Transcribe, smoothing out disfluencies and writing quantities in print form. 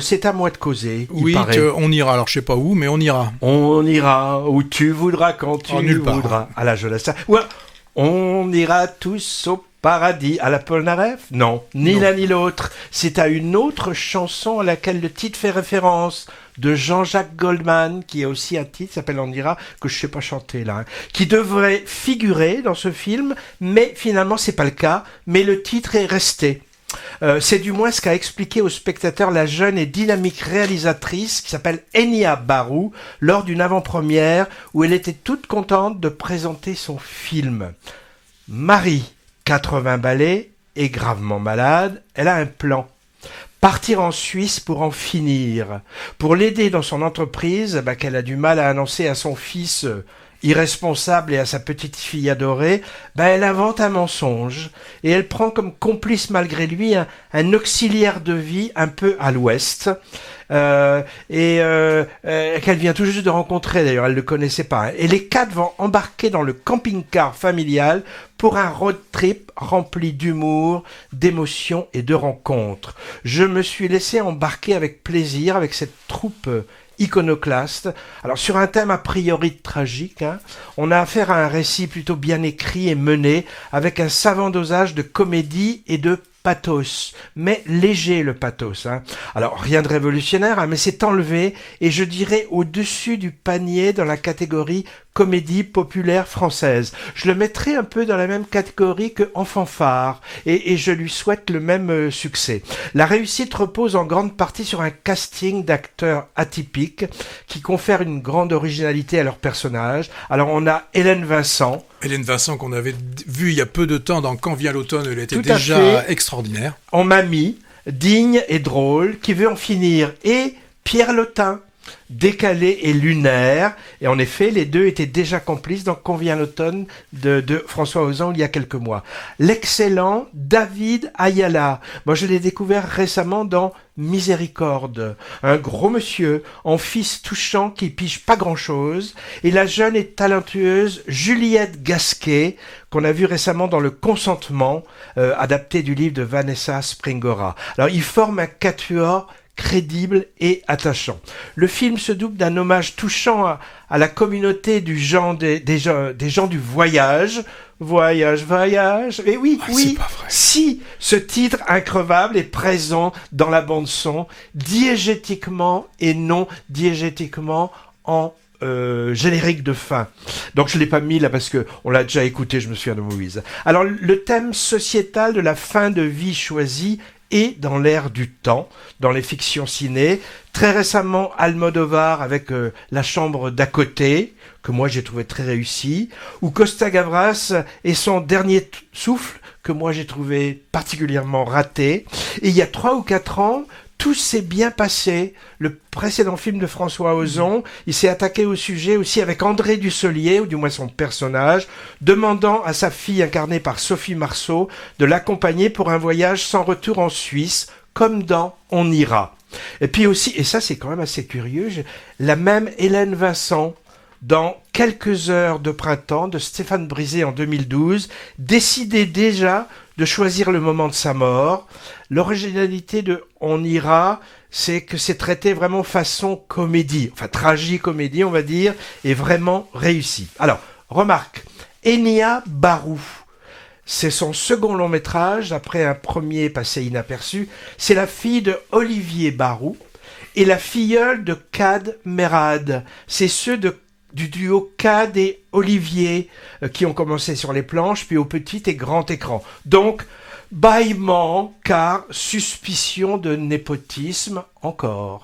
C'est à moi de causer, il Oui, paraît. on ira. Alors, je sais pas où, mais on ira. On ira où tu voudras, quand tu nulle part. voudras. À la jeunesse. Ouais, on ira tous au paradis. À la Polnareff? Non, ni Non. l'un ni l'autre. C'est à une autre chanson à laquelle le titre fait référence, de Jean-Jacques Goldman, qui a aussi un titre, s'appelle On ira, que je sais pas chanter là, hein, qui devrait figurer dans ce film, mais finalement c'est pas le cas, mais le titre est resté. C'est du moins ce qu'a expliqué au spectateur la jeune et dynamique réalisatrice qui s'appelle Enya Barou lors d'une avant-première où elle était toute contente de présenter son film. Marie, 80 balais, est gravement malade, elle a un plan. Partir en Suisse pour en finir. Pour l'aider dans son entreprise, qu'elle a du mal à annoncer à son fils irresponsable et à sa petite fille adorée, elle invente un mensonge et elle prend comme complice malgré lui un auxiliaire de vie un peu à l'ouest qu'elle vient tout juste de rencontrer d'ailleurs, elle ne le connaissait pas. Et les quatre vont embarquer dans le camping-car familial pour un road trip rempli d'humour, d'émotions et de rencontres. Je me suis laissé embarquer avec plaisir avec cette troupe iconoclaste. Alors sur un thème a priori tragique, on a affaire à un récit plutôt bien écrit et mené, avec un savant dosage de comédie et de pathos, mais léger le pathos. Alors rien de révolutionnaire, mais c'est enlevé et je dirais au-dessus du panier dans la catégorie comédie populaire française. Je le mettrai un peu dans la même catégorie que En fanfare et je lui souhaite le même succès. La réussite repose en grande partie sur un casting d'acteurs atypiques qui confèrent une grande originalité à leurs personnages. Alors on a Hélène Vincent. Hélène Vincent qu'on avait vu il y a peu de temps dans Quand vient l'automne, elle était Tout à déjà fait. extraordinaire. En mamie, digne et drôle, qui veut en finir. Et Pierre Lotin, décalé et lunaire. Et en effet, les deux étaient déjà complices dans Quand vient l'automne de François Ozon il y a quelques mois. L'excellent David Ayala. Moi, je l'ai découvert récemment dans Miséricorde. Un gros monsieur, en fils touchant qui pige pas grand-chose. Et la jeune et talentueuse Juliette Gasquet, qu'on a vu récemment dans Le Consentement, adapté du livre de Vanessa Springora. Alors, ils forment un quatuor crédible et attachant. Le film se double d'un hommage touchant à la communauté des gens du voyage. Voyage. Et oui, C'est pas vrai. si ce titre increvable est présent dans la bande-son, diégétiquement et non diégétiquement en générique de fin. Donc je l'ai pas mis là parce que on l'a déjà écouté, je me souviens de Moïse. Alors le thème sociétal de la fin de vie choisie et dans l'air du temps, dans les fictions ciné. Très récemment, Almodovar avec La chambre d'à côté, que moi j'ai trouvé très réussi, ou Costa Gavras et son dernier souffle, que moi j'ai trouvé particulièrement raté. Et il y a 3 ou 4 ans, tout s'est bien passé. Le précédent film de François Ozon, il s'est attaqué au sujet aussi avec André Dussolier, ou du moins son personnage, demandant à sa fille incarnée par Sophie Marceau de l'accompagner pour un voyage sans retour en Suisse, comme dans On ira. Et puis aussi, et ça c'est quand même assez curieux, la même Hélène Vincent, dans Quelques heures de printemps de Stéphane Brisé en 2012, décidait déjà de choisir le moment de sa mort. L'originalité de On ira, c'est que c'est traité vraiment façon comédie, enfin tragicomédie on va dire, et vraiment réussi. Alors, remarque, Enya Barou, c'est son second long métrage, après un premier passé inaperçu. C'est la fille de Olivier Barou et la filleule de Kad Merad. C'est ceux du duo Kad et Olivier qui ont commencé sur les planches, puis au petit et grand écran. Donc, bâillement, car suspicion de népotisme encore.